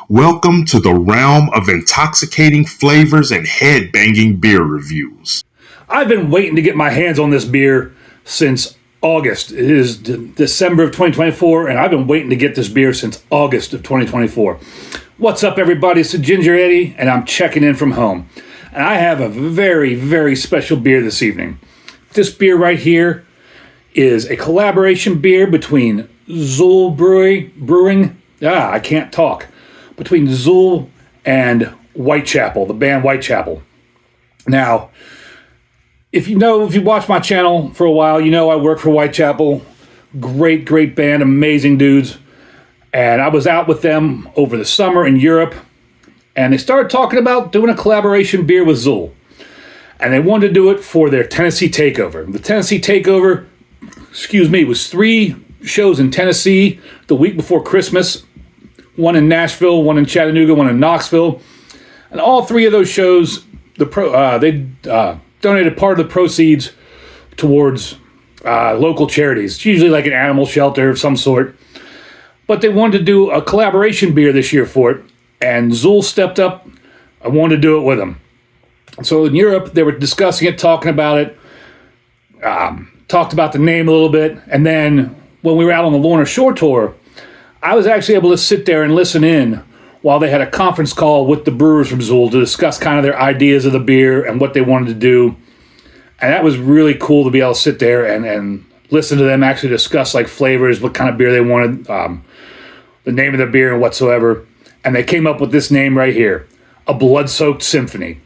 Welcome to the realm of intoxicating flavors and head-banging beer reviews. I've been waiting to get my hands on this beer since August. It is December of 2024, and I've been waiting to get this beer since August of 2024. What's up, everybody? It's the Ginger Eddie, and I'm checking in from home. And I have a very, very special beer this evening. This beer right here is a collaboration beer between XUl Brewing. I can't talk. Between XUl and Whitechapel, the band Whitechapel. Now, if you watch my channel for a while, you know I work for Whitechapel. Great band, amazing dudes. And I was out with them over the summer in Europe, and they started talking about doing a collaboration beer with XUl. And they wanted to do it for their Tennessee Takeover. The Tennessee Takeover, was 3 shows in Tennessee the week before Christmas. One in Nashville, one in Chattanooga, one in Knoxville. And all 3 of those shows, they donated part of the proceeds towards local charities. It's usually like an animal shelter of some sort. But they wanted to do a collaboration beer this year for it. And XUl stepped up and wanted to do it with them. So in Europe, they were discussing it, talking about it, talked about the name a little bit. And then when we were out on the Lorna Shore tour, I was actually able to sit there and listen in while they had a conference call with the brewers from XUl to discuss kind of their ideas of the beer and what they wanted to do. And that was really cool to be able to sit there and listen to them actually discuss like flavors, what kind of beer they wanted, the name of the beer and whatsoever. And they came up with this name right here, A Bloodsoaked Symphony.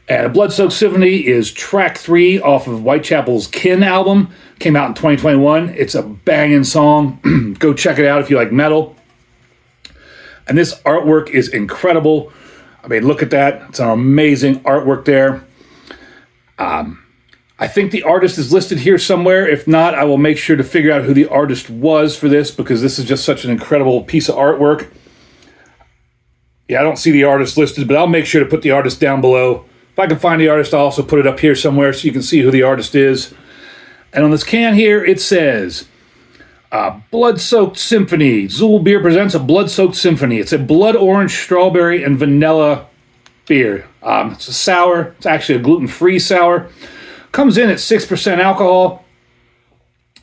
And A Bloodsoaked Symphony is track 3 off of Whitechapel's Kin album. Came out in 2021. It's a banging song. Go check it out if you like metal. And this artwork is incredible. I mean, look at that. It's an amazing artwork there. I think the artist is listed here somewhere. If not, I will make sure to figure out who the artist was for this, because this is just such an incredible piece of artwork. Yeah, I don't see the artist listed, but I'll make sure to put the artist down below. If I can find the artist, I'll also put it up here somewhere so you can see who the artist is. And on this can here, it says, Blood-Soaked Symphony. XUl Beer presents A Blood-Soaked Symphony. It's a blood orange, strawberry, and vanilla beer. It's a sour. It's actually a gluten-free sour. Comes in at 6% alcohol.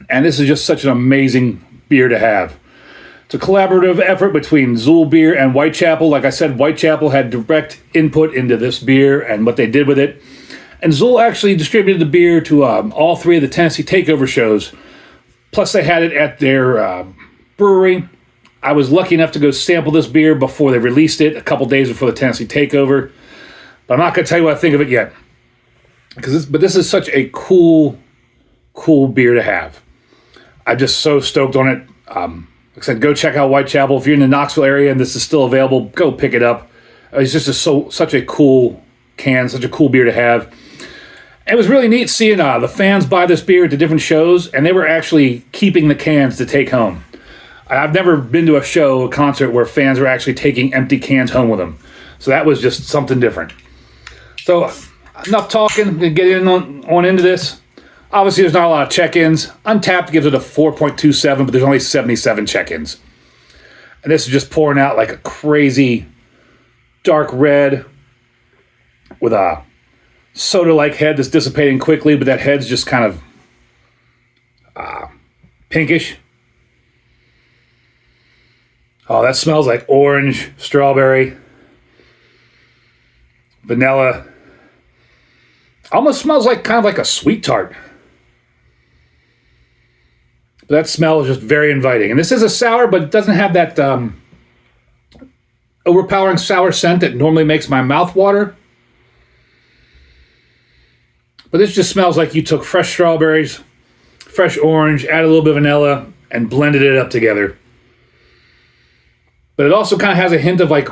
And this is just such an amazing beer to have. It's a collaborative effort between XUl Beer and Whitechapel. Like I said, Whitechapel had direct input into this beer and what they did with it. And XUl actually distributed the beer to all 3 of the Tennessee Takeover shows. Plus, they had it at their brewery. I was lucky enough to go sample this beer before they released it, a couple days before the Tennessee Takeover. But I'm not going to tell you what I think of it yet. But this is such a cool beer to have. I'm just so stoked on it. Like I said, go check out Whitechapel. If you're in the Knoxville area and this is still available, go pick it up. It's just such a cool can, such a cool beer to have. It was really neat seeing the fans buy this beer at the different shows, and they were actually keeping the cans to take home. I've never been to a concert, where fans were actually taking empty cans home with them. So that was just something different. So enough talking, to get on into this. Obviously, there's not a lot of check-ins. Untapped gives it a 4.27, but there's only 77 check-ins. And this is just pouring out like a crazy dark red with a soda-like head that's dissipating quickly, but that head's just kind of pinkish. Oh, that smells like orange, strawberry, vanilla. Almost smells like kind of like a sweet tart. But that smell is just very inviting. And this is a sour, but it doesn't have that overpowering sour scent that normally makes my mouth water. But this just smells like you took fresh strawberries, fresh orange, added a little bit of vanilla, and blended it up together. But it also kind of has a hint of like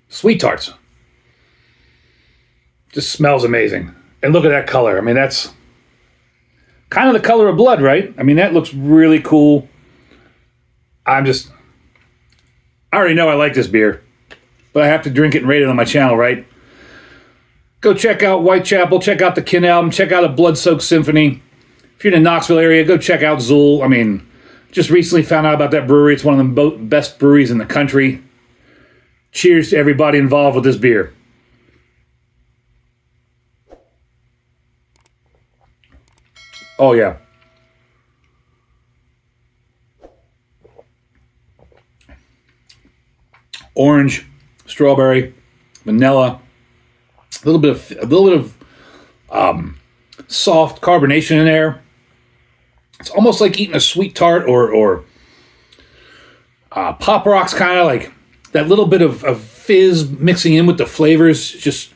sweet tarts. Just smells amazing. And look at that color. I mean, that's kind of the color of blood, right? I mean, that looks really cool. I already know I like this beer, but I have to drink it and rate it on my channel, right? Go check out Whitechapel, check out the Kin album, check out A Bloodsoaked Symphony. If you're in the Knoxville area, go check out XUl. I mean, Just recently found out about that brewery. It's one of the best breweries in the country. Cheers to everybody involved with this beer. Oh, yeah. Orange, strawberry, vanilla, a little bit of soft carbonation in there. It's almost like eating a sweet tart or Pop Rocks, kind of like that little bit of fizz mixing in with the flavors just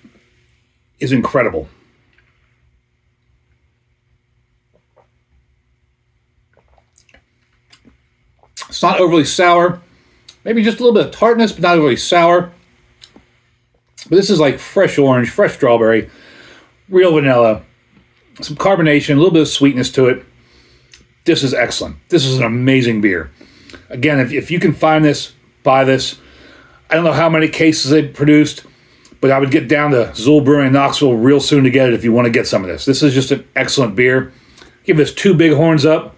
is incredible. It's not overly sour. Maybe just a little bit of tartness, but not overly sour. But this is like fresh orange, fresh strawberry, real vanilla, some carbonation, a little bit of sweetness to it. This is excellent. This is an amazing beer. Again, if you can find this, buy this. I don't know how many cases they've produced, but I would get down to XUl Brewing in Knoxville real soon to get it if you want to get some of this. This is just an excellent beer. Give this 2 big horns up.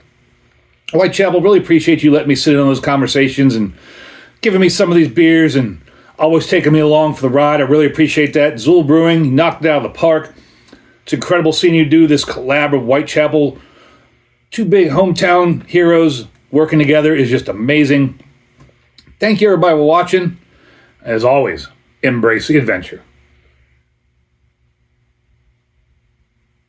Whitechapel, really appreciate you letting me sit in on those conversations and giving me some of these beers and always taking me along for the ride. I really appreciate that. XUl Brewing, you knocked it out of the park. It's incredible seeing you do this collab with Whitechapel. 2 big hometown heroes working together is just amazing. Thank you everybody for watching. As always, embrace the adventure.